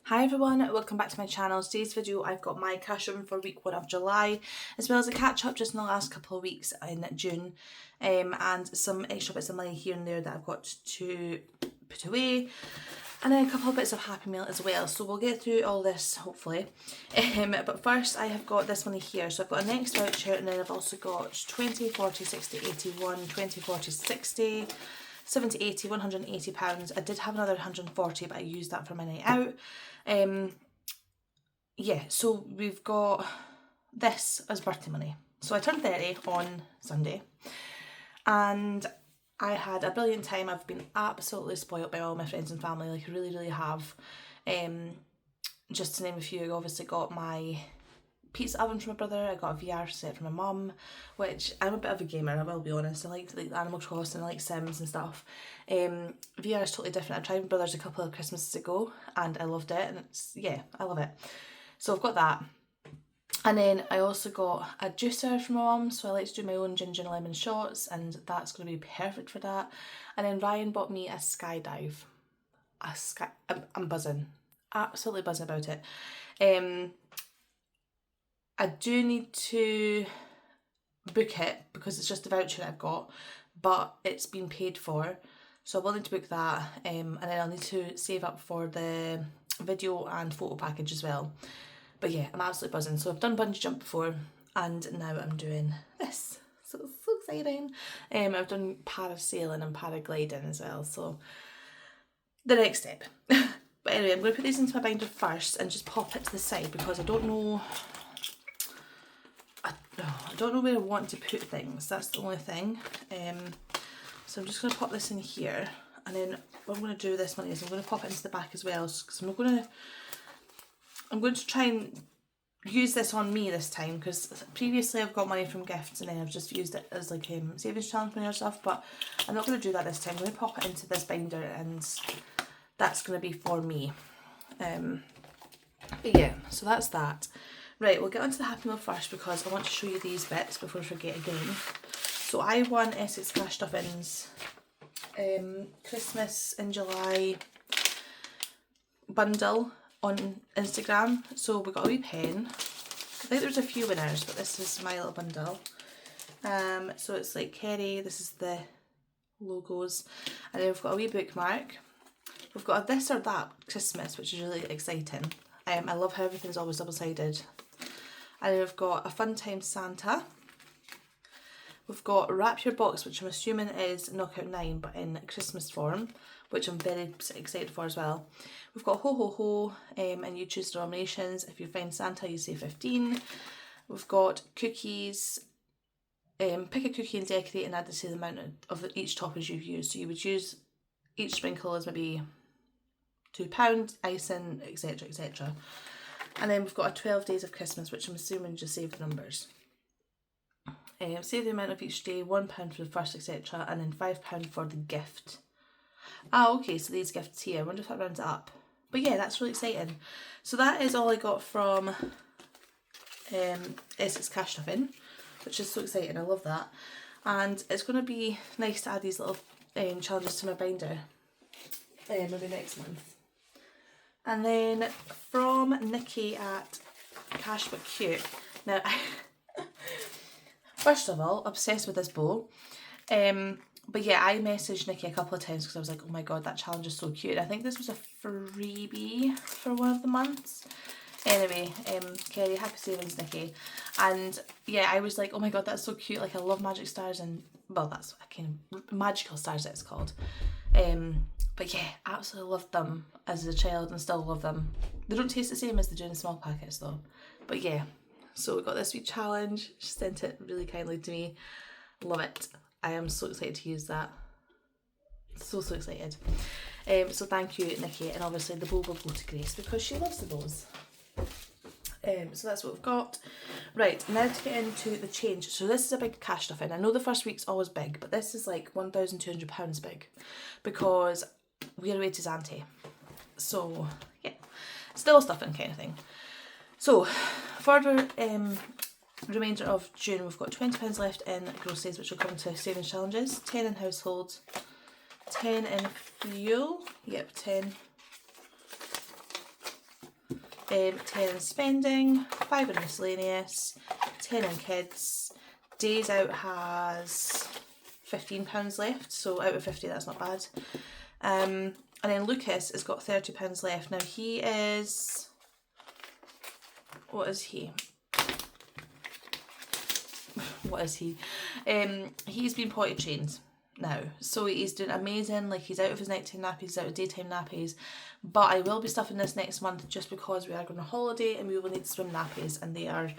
Hi everyone, welcome back to my channel. Today's video I've got my cash in for week 1 of July, as well as a catch up just in the last couple of weeks in June, and some extra bits of money here and there that I've got to put away, and then a couple of bits of Happy Meal as well. So we'll get through all this hopefully. But first I have got this money here. So I've got a next voucher, and then I've also got 20, 40, 60, 81, 20, 40, 60, 70, 80, £180. I did have another 140, but I used that for my night out. Yeah, so we've got this as birthday money. So I turned 30 on Sunday, and I had a brilliant time. I've been absolutely spoilt by all my friends and family, like I really have. Just to name a few, I obviously got my pizza oven from my brother, I got a VR set from my mum, which I'm a bit of a gamer, I will be honest. I like Animal Crossing, I like Sims and stuff. VR is totally different. I tried my brother's a couple of Christmases ago and I loved it, and yeah, I love it. So I've got that. And then I also got a juicer from my mum, so I like to do my own ginger and lemon shots, and that's going to be perfect for that. And then Ryan bought me a skydive. I'm buzzing, absolutely buzzing about it. I do need to book it because it's just a voucher that I've got, but it's been paid for, so I will need to book that, and then I'll need to save up for the video and photo package as well. But yeah, I'm absolutely buzzing. So I've done bungee jump before, and now I'm doing this, so it's so exciting. I've done parasailing and paragliding as well, so the next step. But anyway, I'm going to put these into my binder first and just pop it to the side because I don't know where I want to put things. That's the only thing. So I'm just going to pop this in here, and then what I'm going to do with this money is I'm going to pop it into the back as well, because I'm going to try and use this on me this time, because previously I've got money from gifts and then I've just used it as like savings challenge money or stuff, but I'm not going to do that this time. I'm going to pop it into this binder, and that's going to be for me. But yeah, so that's that. Right, we'll get onto the Happy Meal first because I want to show you these bits before I forget again. So I won Essex Cash Stuffings Christmas in July bundle on Instagram. So we got a wee pen. I think there was a few winners, but this is my little bundle. So it's like Kerry, this is the logos, and then we've got a wee bookmark. We've got a this or that Christmas, which is really exciting. I love how everything's always double-sided. And then we've got a Fun Time Santa. We've got Wrap Your Box, which I'm assuming is Knockout 9, but in Christmas form, which I'm very excited for as well. We've got Ho Ho Ho, and you choose the nominations. If you find Santa, you say 15. We've got cookies. Pick a cookie and decorate and add it to the amount of each toppings you've used. So you would use each sprinkle as maybe £2, icing, etc, etc. And then we've got a 12 days of Christmas, which I'm assuming just save the numbers. Save the amount of each day, £1 for the first, etc, and then £5 for the gift. Ah, okay, so these gifts here, I wonder if that rounds it up. But yeah, that's really exciting. So that is all I got from Essex Cash Stuffing, which is so exciting, I love that. And it's going to be nice to add these little challenges to my binder, maybe next month. And then from Nikki at Cash But Cute. Now, first of all, obsessed with this bow. But yeah, I messaged Nikki a couple of times because I was like, oh my god, that challenge is so cute. I think this was a freebie for one of the months. Anyway, Kerry, happy savings, Nikki. And yeah, I was like, oh my god, that's so cute. Like, I love magic stars, and well, that's a kind of magical stars that it's called. But yeah, absolutely loved them as a child and still love them. They don't taste the same as they do in small packets though. But yeah, so we got this week challenge. She sent it really kindly to me. Love it. I am so excited to use that. So excited. So thank you, Nikki, and obviously the bow will go to Grace because she loves the bows. So that's what we've got. Right, now to get into the change. So this is a big cash stuffing. I know the first week's always big, but this is like £1,200 big because we're away to Zante. So yeah, still a stuffing kind of thing. So for the remainder of June, we've got £20 left in groceries, which will come to savings challenges, 10 in household, 10 in fuel, yep, 10 10 in spending, 5 in miscellaneous, 10 in kids. Days out has £15 left, so out of 50 that's not bad. And then Lucas has got £30 left. Now he is, what is he? What is he? He's been potty trained now, so he's doing amazing. Like, he's out of his nighttime nappies, he's out of daytime nappies, but I will be stuffing this next month just because we are going on holiday and we will need swim nappies, and they are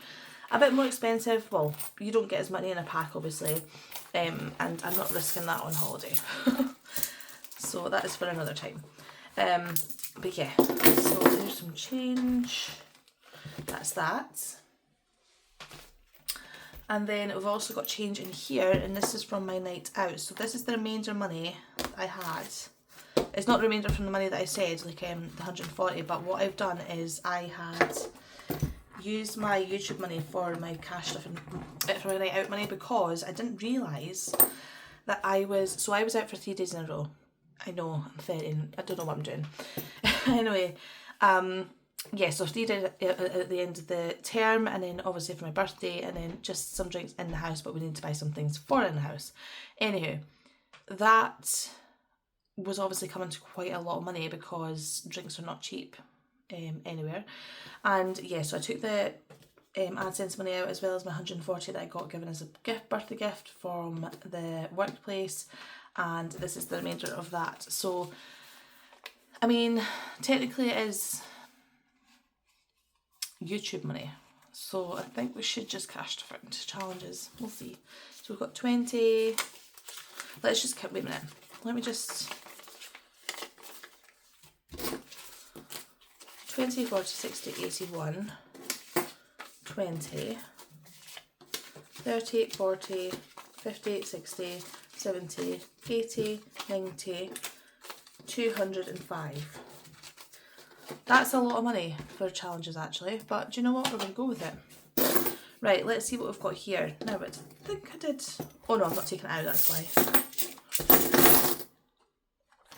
a bit more expensive. Well, you don't get as many in a pack obviously, and I'm not risking that on holiday. So that is for another time. But yeah, so there's some change. That's that. And then we've also got change in here, and this is from my night out. So this is the remainder money that I had. It's not the remainder from the money that I said, like the 140, but what I've done is I had used my YouTube money for my cash stuff and for my night out money, because I didn't realise that I was out for 3 days in a row. I know, I'm fetting, I don't know what I'm doing. Anyway, yeah, so 3 days at the end of the term, and then obviously for my birthday, and then just some drinks in the house, but we need to buy some things for in the house. Anywho, that was obviously coming to quite a lot of money because drinks are not cheap anywhere. And yeah, so I took the AdSense money out, as well as my 140 that I got given as a birthday gift from the workplace, and this is the remainder of that. So, I mean, technically it is YouTube money, so I think we should just cash stuff into challenges. We'll see. So we've got 20. Let's just wait a minute. Let me just 20, 40, 60, 81, 20, 30, 40, 50, 60, 70, 80, 90, 205. That's a lot of money for challenges actually, but do you know what? We're going to go with it. Right, let's see what we've got here. Now, I think I did... Oh no, I've not taken it out, that's why.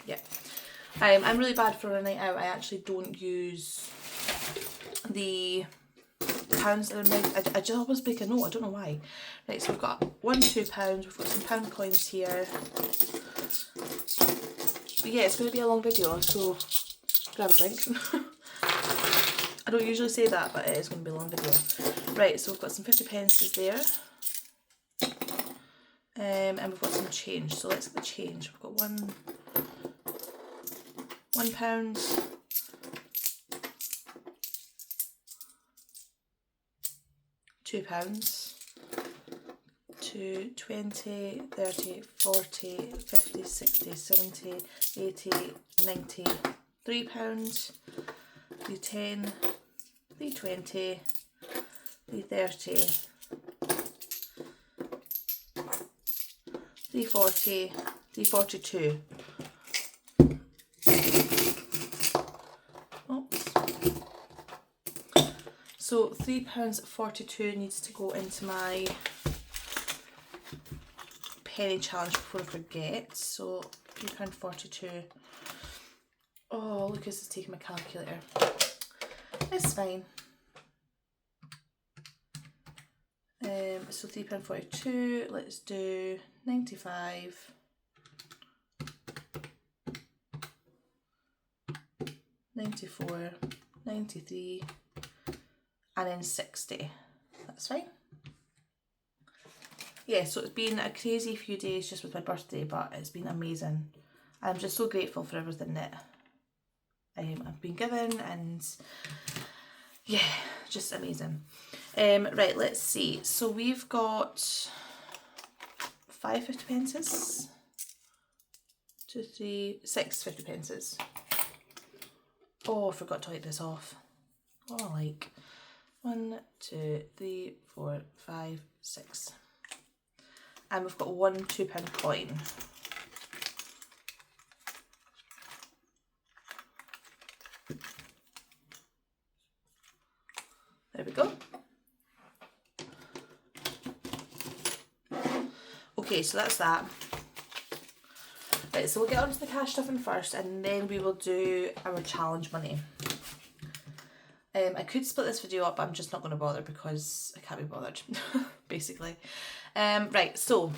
Yeah. I'm really bad for a night out. I actually don't use the pounds that I just always make a note, I don't know why. Right, so we've got £1, £2, we've got some pound coins here. But yeah, it's going to be a long video, so grab a drink. I don't usually say that, but it is going to be a long video. Right, so we've got some 50 pences there. And we've got some change, so let's get the change. We've got £1, £2, 2, 20, 30, 40, 50, 60, 70, 80, 90, £3, 310, 320, 330, 340, 342. Oops. So £3.42 needs to go into my penny challenge before I forget. So £3.42. Oh, Lucas is taking my calculator. It's fine. So £3.42. Let's do 95. 94, 93, and then 60. That's fine. Yeah, so it's been a crazy few days just with my birthday, but it's been amazing. I'm just so grateful for everything that I've been given, and yeah, just amazing. Right, let's see. So we've got 5 50 pences, 2, 3, 6 50 pences. Oh, I forgot to wipe this off. Oh, like 1, 2, 3, 4, 5, 6. And we've got one £2 coin. There we go. Okay, so that's that. Right, so we'll get on to the cash stuffing first, and then we will do our challenge money. I could split this video up, but I'm just not going to bother because I can't be bothered, basically. Right, so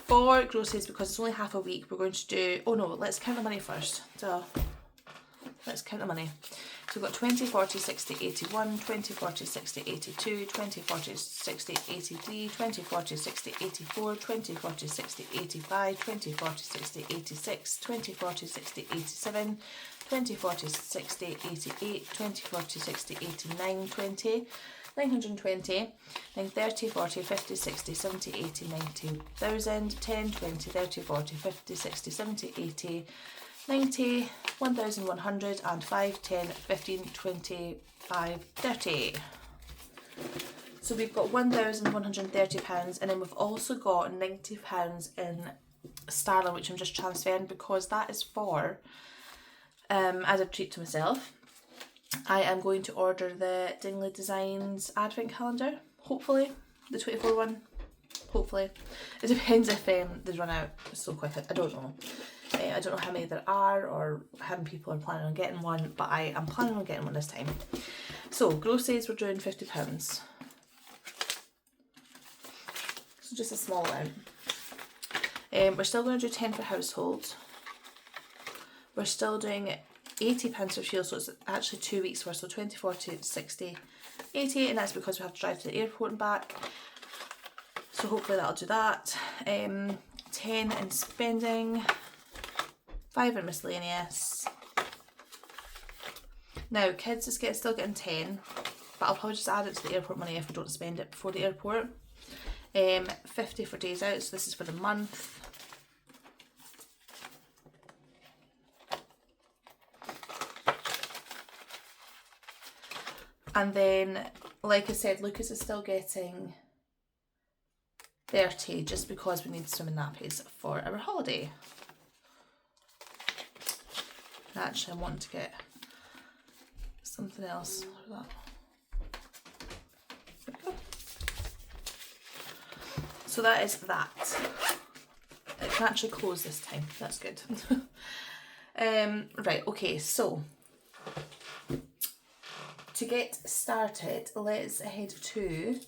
for groceries, because it's only half a week, we're going to do, oh no, let's count the money first. So let's count the money. So we've got 20, 40, 60, 81, 20, 40, 60, 82, 20, 40, 60, 83, 20, 40, 60, 84, 20, 40, 60, 85, 20, 40, 60, 86, 20, 40, 60, 87, 20, 40, 60, 88, 20, 40, 60, 89, 20, 920, 9, 30, 40, 50, 60, 70, 80, 90, 1000, 10, 20, 30, 40, 50, 60, 70, 80, 90, 1100, and 5, 10, 15, 25, 30. So we've got £1,130, and then we've also got £90 in sterling, which I'm just transferring because that is for, as a treat to myself, I am going to order the Dingley Designs advent calendar, hopefully, the 24 one, hopefully. It depends if they run out so quick, I don't know. I don't know how many there are or how many people are planning on getting one, but I am planning on getting one this time. So groceries, we're doing £50. So just a small amount. We're still going to do 10 for household. We're still doing £80 for fuel, so it's actually 2 weeks worth, so 20, 40, 60, 80, and that's because we have to drive to the airport and back. So hopefully that'll do that. 10 in spending. 5 in miscellaneous. Now kids is still getting 10, but I'll probably just add it to the airport money if we don't spend it before the airport. 50 for days out, so this is for the month. And then, like I said, Lucas is still getting 30 just because we need swimming nappies for our holiday. Actually, I want to get something else for that. There we go. So that is that. It can actually close this time. That's good. Right, okay, so to get started, let's head to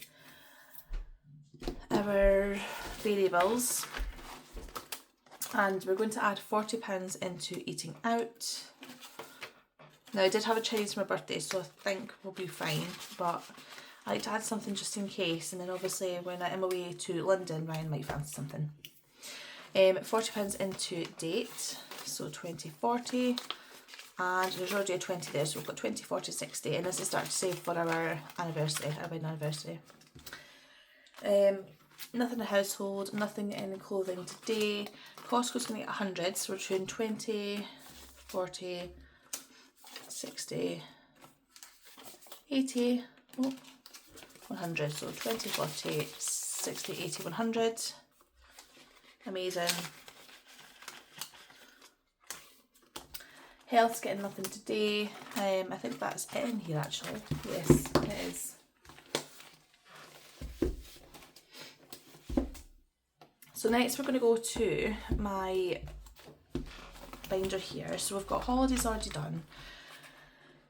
our variables. And we're going to add £40 into eating out. Now I did have a Chinese for my birthday, so I think we'll be fine, but I like to add something just in case, and then obviously when I'm away to London, Ryan might fancy something. £40 into date, so 20, 40, and there's already a 20 there, so we've got 20, 40, 60, and this is start to save for our anniversary, our wedding anniversary. Nothing in household, nothing in clothing today. Costco's going to get 100, so we're doing 20, 40, 60, 80, 100. So 20, 40, 60, 80, 100. Amazing. Health's getting nothing today. I think that's it in here actually. Yes, it is. So next we're going to go to my binder here. So we've got holidays already done.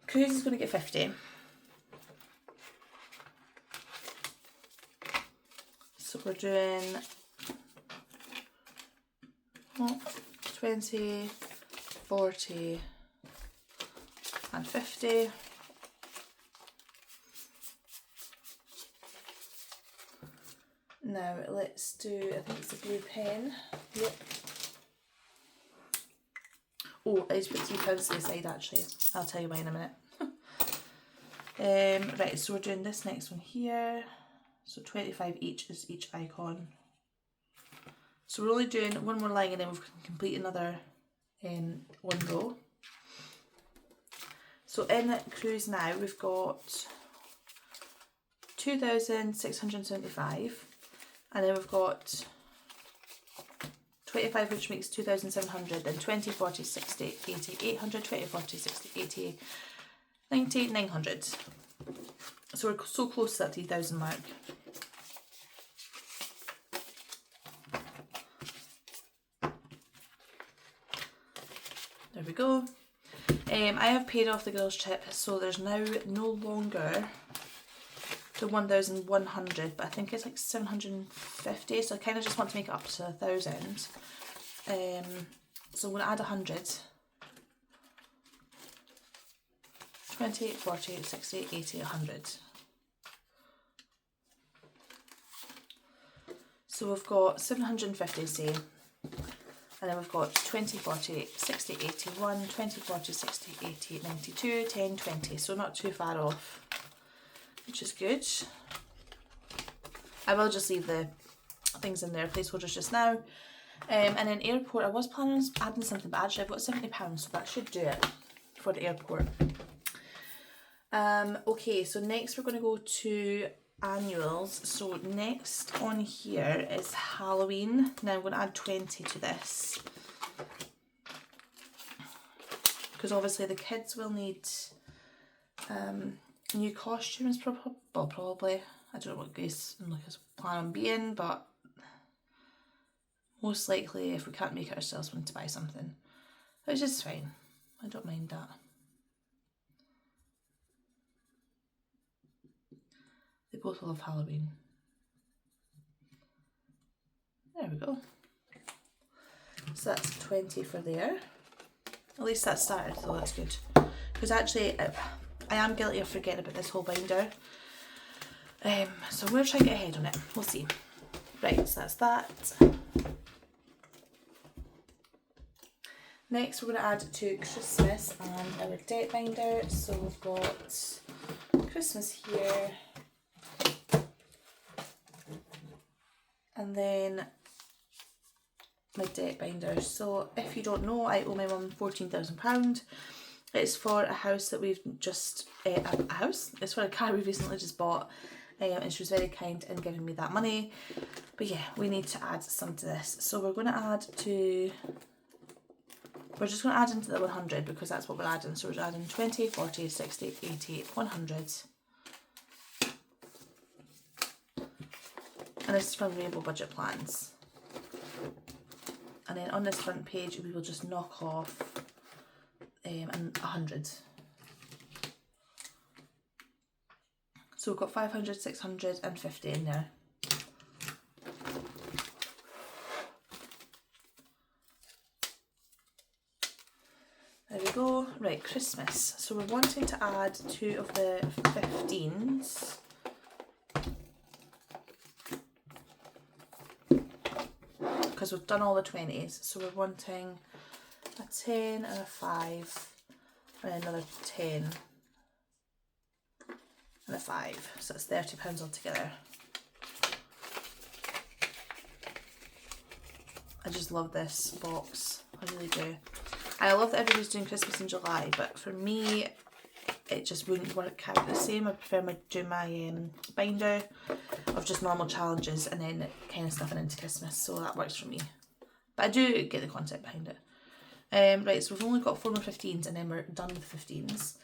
Cruise is going to get 50. So we're doing 20, 40 and 50. Now let's do, I think it's a blue pen. Yep. Oh, I just put £3 to the side actually. I'll tell you why in a minute. Right, so we're doing this next one here. So 25 each is each icon. So we're only doing one more line and then we can complete another one row. So in cruise now we've got 2,675. And then we've got 25, which makes 2,700, then 20, 40, 60, 80, 800, 20, 40, 60, 80, 90, 900. So we're so close to that 3,000 mark. There we go. I have paid off the girls' trip, so there's now no longer the 1,100, but I think it's like 750, so I kind of just want to make it up to 1,000. So I'm going to add 100. 20, 40, 60, 80, 100. So we've got 750, say, and then we've got 20, 40, 60, 80, 1, 20, 40, 60, 80, 92, 10, 20, so not too far off, which is good. I will just leave the things in there, placeholders just now. And then airport, I was planning on adding something, but actually I've got £70, so that should do it for the airport. Okay, so next we're going to go to annuals. So next on here is Halloween. Now I'm going to add 20 to this, because obviously the kids will need new costumes, probably. I don't know what Grace and Lucas plan on being, but most likely if we can't make it ourselves, we need to buy something, which is fine. I don't mind that. They both love Halloween. There we go. So that's 20 for there. At least that started, so that's good. Because actually, I am guilty of forgetting about this whole binder. So I'm going to try and get ahead on it. We'll see. Right, so that's that. Next we're going to add to Christmas and our debt binder. So we've got Christmas here. And then my debt binder. So if you don't know, I owe my mum £14,000. It's for a house that we've just, a house? It's for a car we recently just bought. And she was very kind in giving me that money. But yeah, we need to add some to this. So we're going to add to, we're just going to add into the 100 because that's what we're adding. So we're adding 20, 40, 60, 80, 100. And this is from Rainbow Budget Plans. And then on this front page, we will just knock off 100. So we've got 500, 600 and 50 in there. There we go. Right, Christmas. So we're wanting to add 2 of the 15s. Because we've done all the 20s. So we're wanting a 10 and a 5 and another 10 and a 5. So that's £30 altogether. I just love this box. I really do. I love that everybody's doing Christmas in July, but for me, it just wouldn't work out the same. I prefer doing my binder of just normal challenges and then kind of stuffing into Christmas, so that works for me. But I do get the concept behind it. Right, so we've only got 4 more 15s and then we're done with 15s.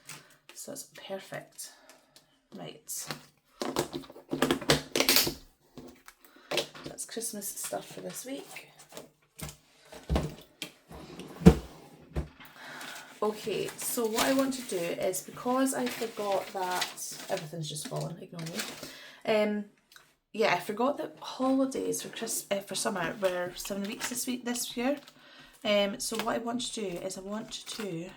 So that's perfect. Right. That's Christmas stuff for this week. Okay, so what I want to do is, because I forgot that everything's just fallen, ignore me. Yeah, I forgot that holidays for summer were 7 weeks this year. So what I want to do is I want to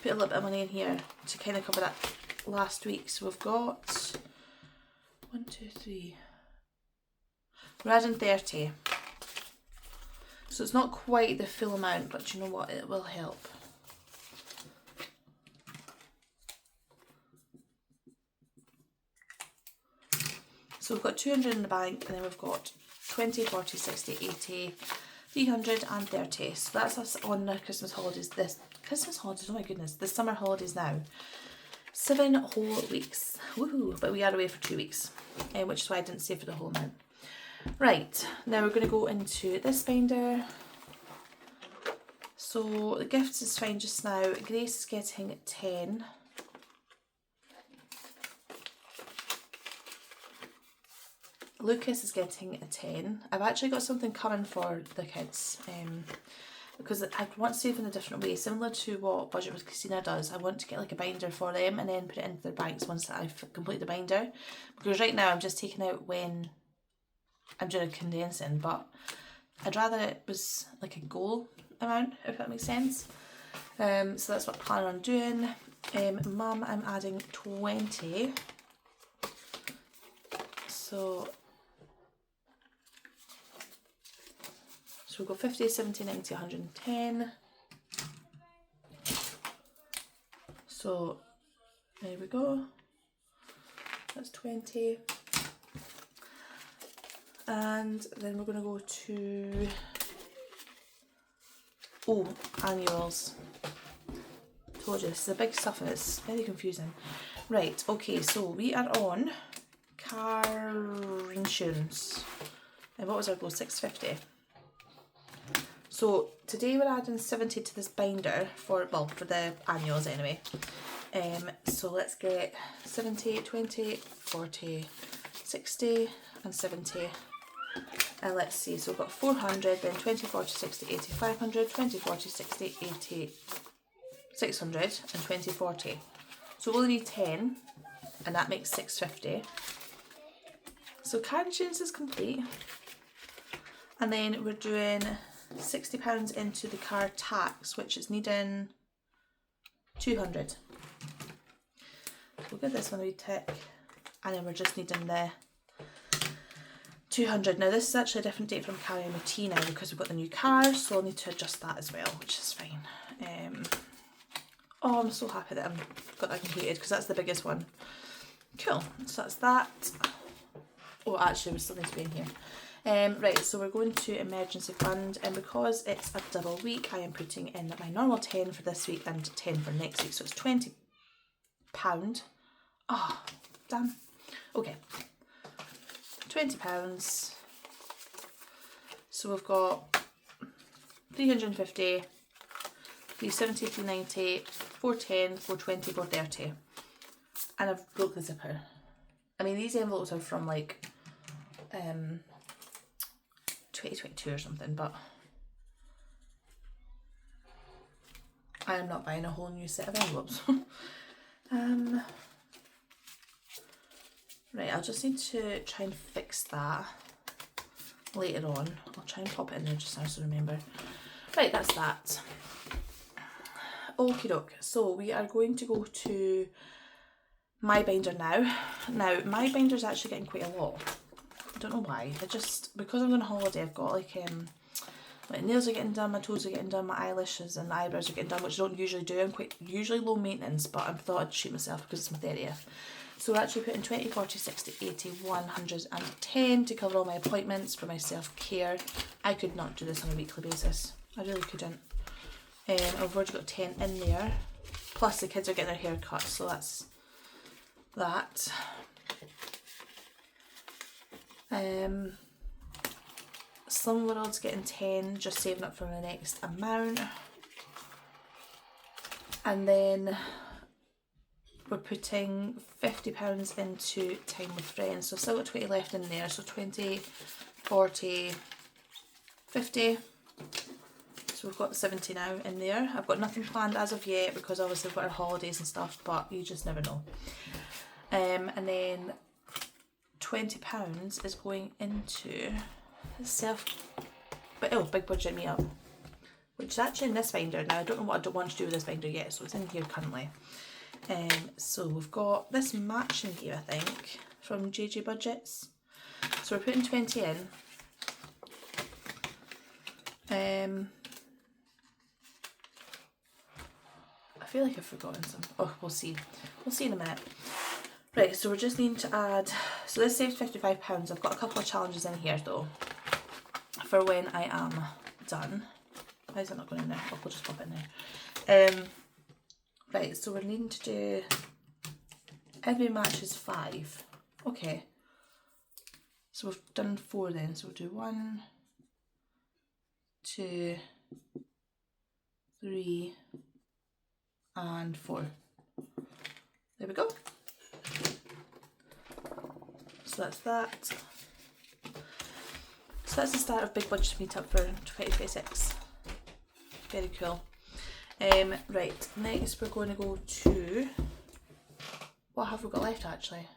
put a little bit of money in here to kind of cover that last week. So we've got 1, 2, 3. We're adding 30. So it's not quite the full amount, but you know what, it will help. So we've got 200 in the bank, and then we've got 20, 40, 60, 80, 300 and 30. So that's us on the Christmas holidays. Oh my goodness, the summer holidays now. 7 whole weeks. Woohoo! But we are away for 2 weeks, which is why I didn't save for the whole amount. Right, now we're going to go into this binder. So the gifts is fine just now. Grace is getting 10. Lucas is getting a 10. I've actually got something coming for the kids, because I want to save in a different way, similar to what Budget with Christina does. I want to get like a binder for them and then put it into their banks once I've completed the binder, because right now I'm just taking out when I'm doing a condensing, but I'd rather it was like a goal amount, if that makes sense. So that's what I'm planning on doing. Mum, I'm adding 20. So we've got 50, 70, 90, 110. So there we go. That's 20. And then we're going to go to, annuals. Told you, this is a big stuff and it's very confusing. Right, okay, so we are on car insurance. And what was our goal? 650. So today we're adding 70 to this binder for the annuals anyway. So let's get 70, 20, 40, 60 and 70. And let's see, so we've got 400, then 20, 40, 60, 80, 500, 20, 40, 60, 80, 600 and 20, 40. So we'll only need 10 and that makes 650. So car insurance is complete. And then we're doing £60 into the car tax, which is needing 200. We'll give this one a wee tick, and then we're just needing the 200. Now this is actually a different date from Kerry and MT now because we've got the new car, so I'll need to adjust that as well, which is fine. Oh, I'm so happy that I've got that completed because that's the biggest one. Cool, so that's that. Oh, actually we still need to be in here. Right, so we're going to emergency fund, and because it's a double week, I am putting in my normal 10 for this week and 10 for next week, so it's £20. Oh, damn. Okay, £20. So we've got 350, 370, 390, 410, 420, 430, and I've broke the zipper. I mean, these envelopes are from like 2022 or something, but I am not buying a whole new set of envelopes. Right, I'll just need to try and fix that later on. I'll try and pop it in there just now so remember. Right, that's that. Okie doke, so we are going to go to my binder now. Now, my binder is actually getting quite a lot. I don't know why. Because I'm on holiday, I've got like my nails are getting done, my toes are getting done, my eyelashes and eyebrows are getting done, which I don't usually do. I'm quite usually low maintenance, but I thought I'd treat myself because it's my 30th. So we're actually putting 20, 40, 60, 80, 110 to cover all my appointments for my self-care. I could not do this on a weekly basis. I really couldn't. I've already got 10 in there. Plus the kids are getting their hair cut, so that's that. Slim World's getting 10, just saving up for the next amount. And then we're putting £50 into Time with Friends. So I've still got 20 left in there. So 20, 40, 50. So we've got 70 now in there. I've got nothing planned as of yet because obviously we've got our holidays and stuff, but you just never know. And then £20 is going into big budget meetup, which is actually in this binder. Now I don't know what I don't want to do with this binder yet, so it's in here currently. So we've got this matching here, I think, from WK Budgets. So we're putting 20 in. I feel like I've forgotten some. Oh, we'll see. We'll see in a minute. Right, so we're just needing to add, so this saves £55. I've got a couple of challenges in here though, for when I am done. Why is it not going in there? Oh, we'll just pop it in there. Right, so we're needing to do, every match is 5. Okay. So we've done 4 then, so we'll do 1, 2, 3, and 4. There we go. So that's that. So that's the start of Big Budget Meetup for 2026. Very cool. Right, next we're going to go to, what have we got left actually?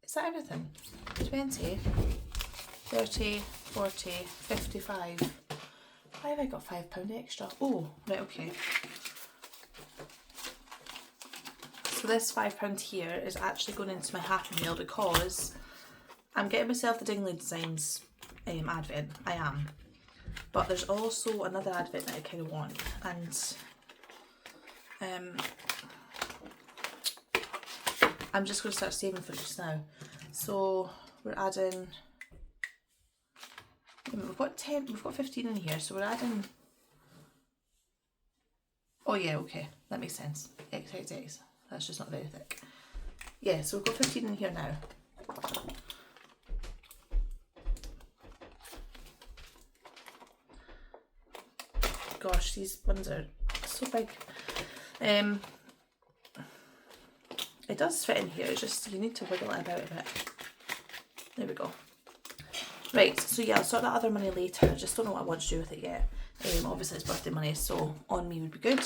Is that everything? 20, 30, 40, 55. Why have I got £5 extra? Oh, right, okay. So this £5 here is actually going into my Happy Meal because I'm getting myself the Dingley Designs advent. I am. But there's also another advent that I kind of want, and I'm just going to start saving for it just now. So we're adding, we've got 15 in here, so we're adding, oh yeah, okay, that makes sense, XXX, that's just not very thick. Yeah, so we've got 15 in here now. Gosh, these ones are so big. It does fit in here, it's just you need to wiggle it about a bit. There we go. Right, so yeah, I'll sort that other money later. I just don't know what I want to do with it yet. Obviously it's birthday money, so on me would be good.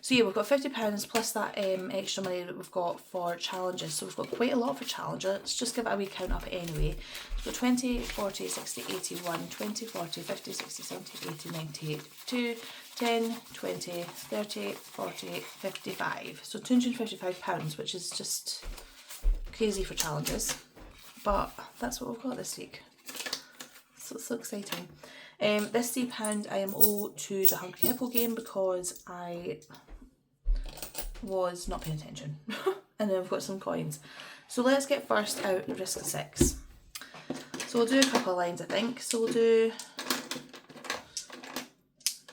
So yeah, we've got £50 plus that extra money that we've got for challenges. So we've got quite a lot for challenges. Let's just give it a wee count up anyway. We've got 20, 40, 60, 81, 20, 40, 50, 60, 70, 80, 90, 82, 10, 20, 30, 40, 55. So £255, which is just crazy for challenges. But that's what we've got this week. So it's so exciting. This £3 I am owed to the Hungry Hippo game because I was not paying attention. And then we've got some coins. So let's get first out the risk of 6. So we'll do a couple of lines, I think. So we'll do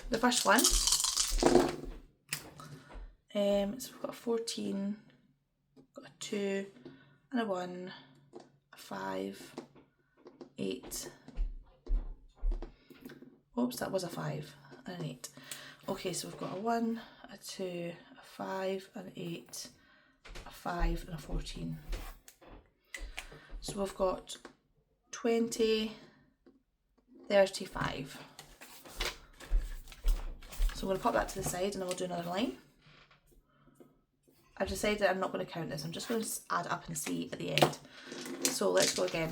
the first one. So we've got a 14, got a 2, and a 1, a 5, 8. Oops, that was a 5 and an 8. Okay, so we've got a 1, a 2, a 5, an 8, a 5, and a 14. So we've got 20, 35. So I'm going to pop that to the side and then we'll do another line. I've decided I'm not going to count this, I'm just going to add up and see at the end. So let's go again.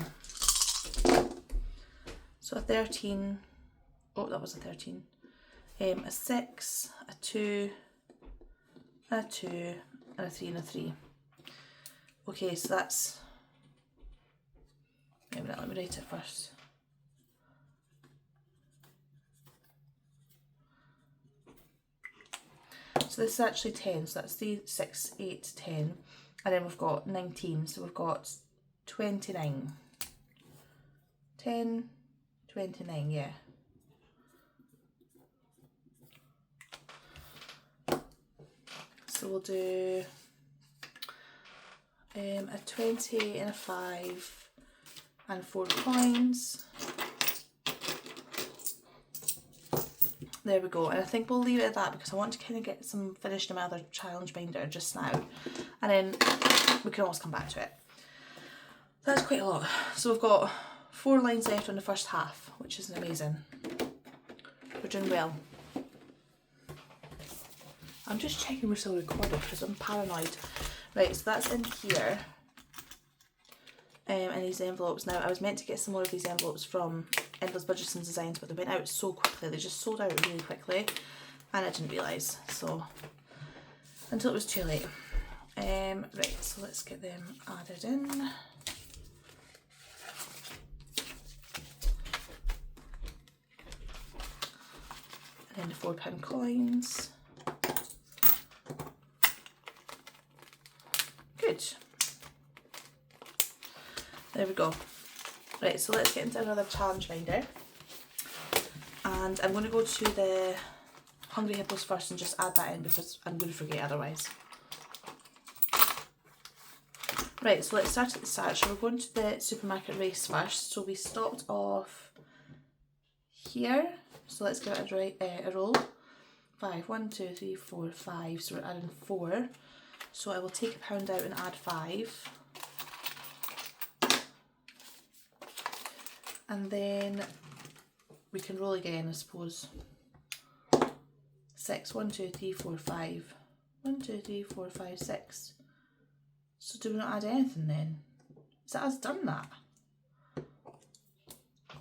So a 13, oh that was a 13, a 6, a 2, a 2, and a 3 and a 3. Okay, so that's, wait a minute, let me write it first. So this is actually 10, so that's 3, 6, 8, 10, and then we've got 19, so we've got 29. 10, 29, yeah. So we'll do a 20 and a 5 and 4 coins. There we go, and I think we'll leave it at that because I want to kind of get some finished in my other challenge binder just now, and then we can always come back to it. That's quite a lot. So we've got 4 lines left on the first half, which is amazing. We're doing well. I'm just checking we're still recording because I'm paranoid. Right, so that's in here. And these envelopes. Now, I was meant to get some more of these envelopes from Endless Budgets and Designs, but they went out so quickly. They just sold out really quickly, and I didn't realise. So, until it was too late. Right, so let's get them added in. And then the £4 coins. Good. There we go. Right, so let's get into another challenge binder. And I'm going to go to the Hungry Hippos first and just add that in because I'm going to forget otherwise. Right, so let's start at the start. So we're going to the supermarket race first. So we stopped off here. So let's give it a roll. 5, 1, 2, 3, 4, 5. So we're adding 4. So I will take £1 out and add 5. And then we can roll again, I suppose. 6, 1, 2, 3, 4, 5. 1, 2, 3, 4, 5, 6. So do we not add anything then? Is that us done that?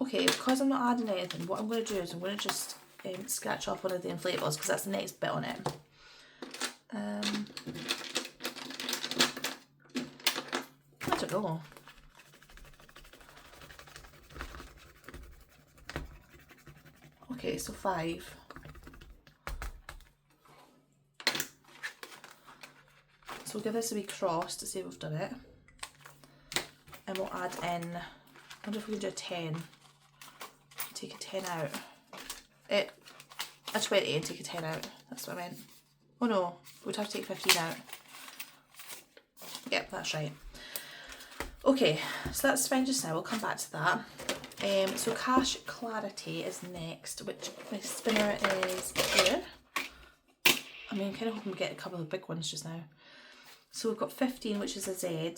Okay, because I'm not adding anything, what I'm going to do is I'm going to just scratch off one of the inflatables because that's the next bit on it. I don't know. Okay, so 5. So we'll give this a wee cross to see we've done it. And we'll add in, I wonder if we can do a 10. Take a 10 out. A 20 and take a 10 out. That's what I meant. Oh no, we'd have to take 15 out. Yep, that's right. Okay, so that's fine just now. We'll come back to that. So Cash Clarity is next, which my spinner is here. I mean, I'm kind of hoping we get a couple of big ones just now. So we've got 15, which is a Z.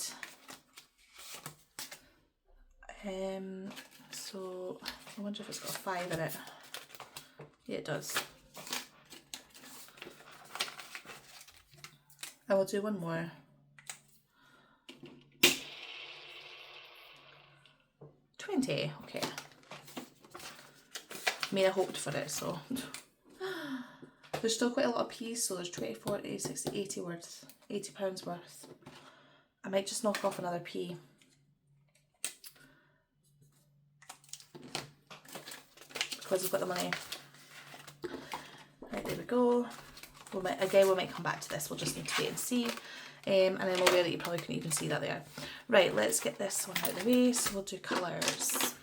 So I wonder if it's got a 5 in it. Yeah, it does. I will do one more. 20, okay. I mean, I hoped for it, so. There's still quite a lot of P's, so there's 20, 40, 60, 80 worth, £80 worth. I might just knock off another P. Because we've got the money. Right, there we go. We might come back to this. We'll just need to wait and see. And I'm aware that you probably couldn't even see that there. Right, let's get this one out of the way. So we'll do colours.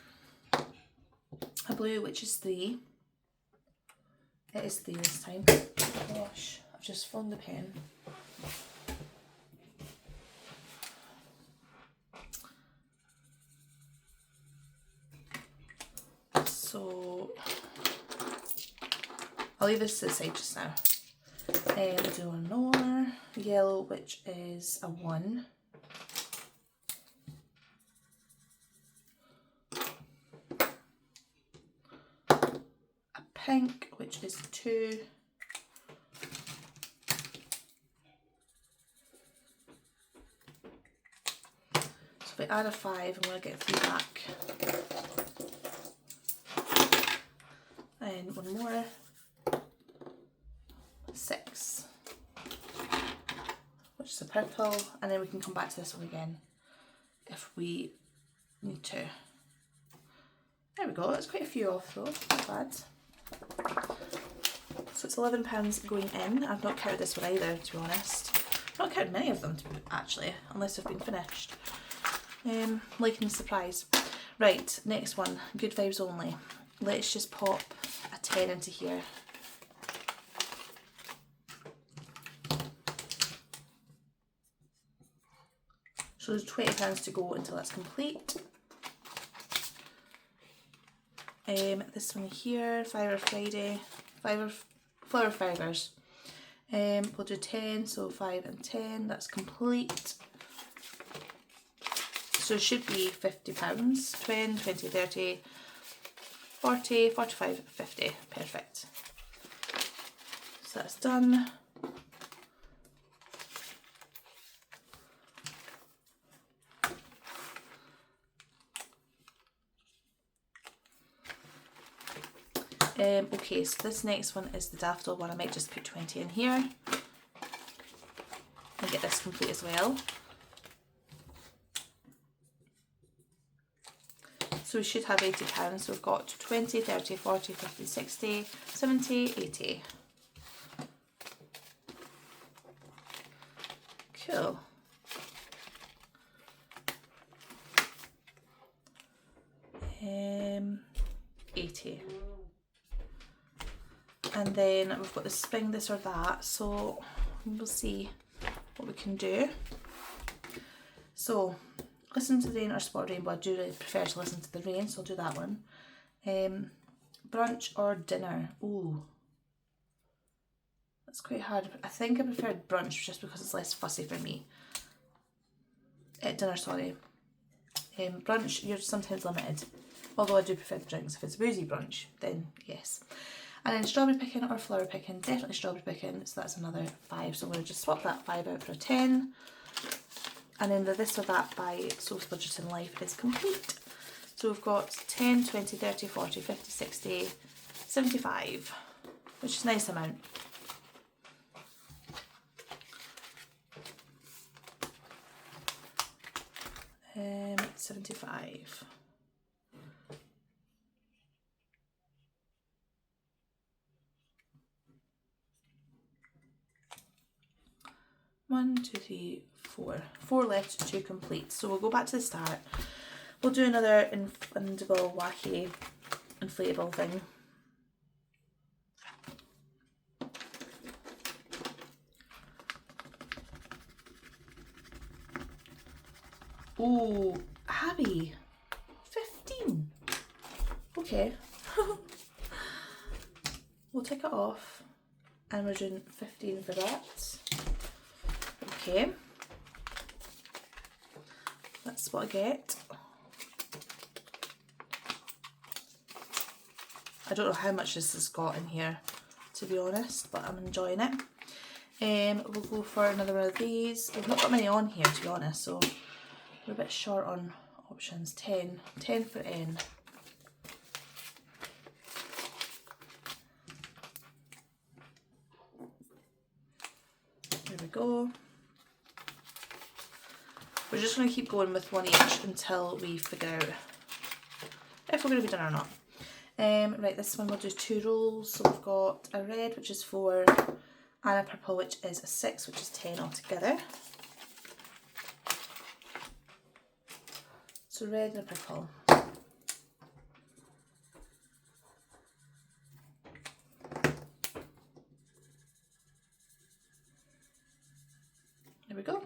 A blue, which is 3. It is 3 this time. Gosh, I've just flung the pen. So I'll leave this to the side just now. We'll do one more. Yellow, which is a 1. A pink, which is 2. So if we add a 5, I'm going to get 3 back. And one more. 6, which is a purple, and then we can come back to this one again if we need to. There we go, that's quite a few off though, not bad. So it's £11 going in. I've not counted this one either, to be honest. I've not counted many of them actually, unless they've been finished. Liking the surprise. Right, next one, good vibes only. Let's just pop a 10 into here. So there's £20 to go until that's complete. This one here, Flower Friday, Flower Fibers. We'll do 10, so 5 and 10, that's complete. So it should be £50, 20, 20, 30, 40, 45, 50, perfect. So that's done. Okay, so this next one is the daffodil one. I might just put 20 in here and get this complete as well. So we should have £80. So we've got 20, 30, 40, 50, 60, 70, 80. Cool. Um, 80. And then we've got the spring this or that, so we'll see what we can do. So listen to the rain or spot rainbow. I do really prefer to listen to the rain, so I'll do that one. Brunch or dinner? Ooh, that's quite hard. I think I preferred brunch just because it's less fussy for me. Dinner, sorry. Brunch, you're sometimes limited. although I do prefer the drinks. If it's a boozy brunch, then yes. And then strawberry picking or flower picking, definitely strawberry picking, so that's another 5. So I'm going to just swap that 5 out for a 10. And then the this or that by Source Budget in Life is complete. So we've got 10, 20, 30, 40, 50, 60, 75, which is a nice amount. Um, 75. One, two, three, four. 4 left to complete. So we'll go back to the start. We'll do another inflatable, wacky, inflatable thing. Oh, Abby, 15. Okay. We'll take it off and we're doing 15 for that. Okay. That's what I get. I don't know how much this has got in here, to be honest, but I'm enjoying it. We'll go for another one of these. We've not got many on here, to be honest, so we're a bit short on options. 10 for N. There we go. We're just going to keep going with one each until we figure out if we're going to be done or not. Right, this one we'll do 2 rolls. So we've got a red, which is 4, and a purple, which is a 6, which is 10 altogether. So red and a purple. There we go.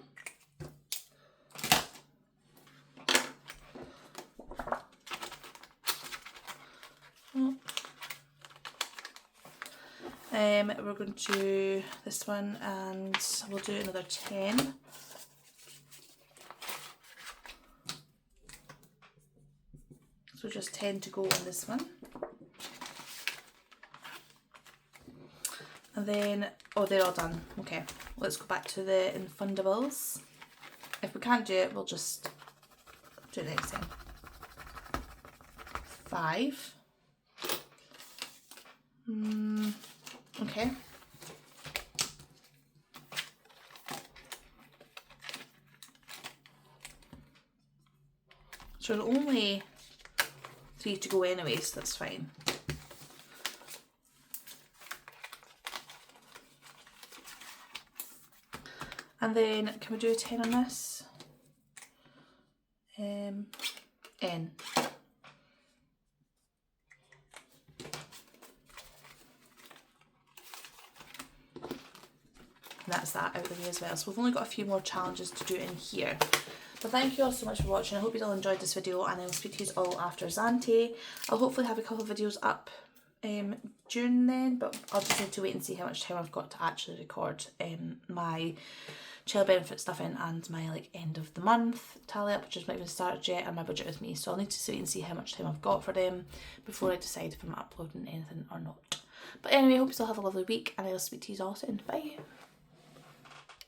We're going to do this one and we'll do another 10. So just 10 to go on this one. And then, oh, they're all done. Okay, let's go back to the infundables. If we can't do it, we'll just do it next time. 5. Okay. So only 3 to go anyway, so that's fine. And then can we do a 10 on this? N. And that's that out of the way as well. So we've only got a few more challenges to do in here. But thank you all so much for watching. I hope you all enjoyed this video, and I will speak to you all after Zante. I'll hopefully have a couple of videos up during then, but I'll just need to wait and see how much time I've got to actually record my child benefit stuff in and my like end of the month tally up, which has not even started yet, and my budget with me. So I'll need to wait and see how much time I've got for them before I decide if I'm uploading anything or not. But anyway, I hope you all have a lovely week, and I'll speak to you all soon. Bye.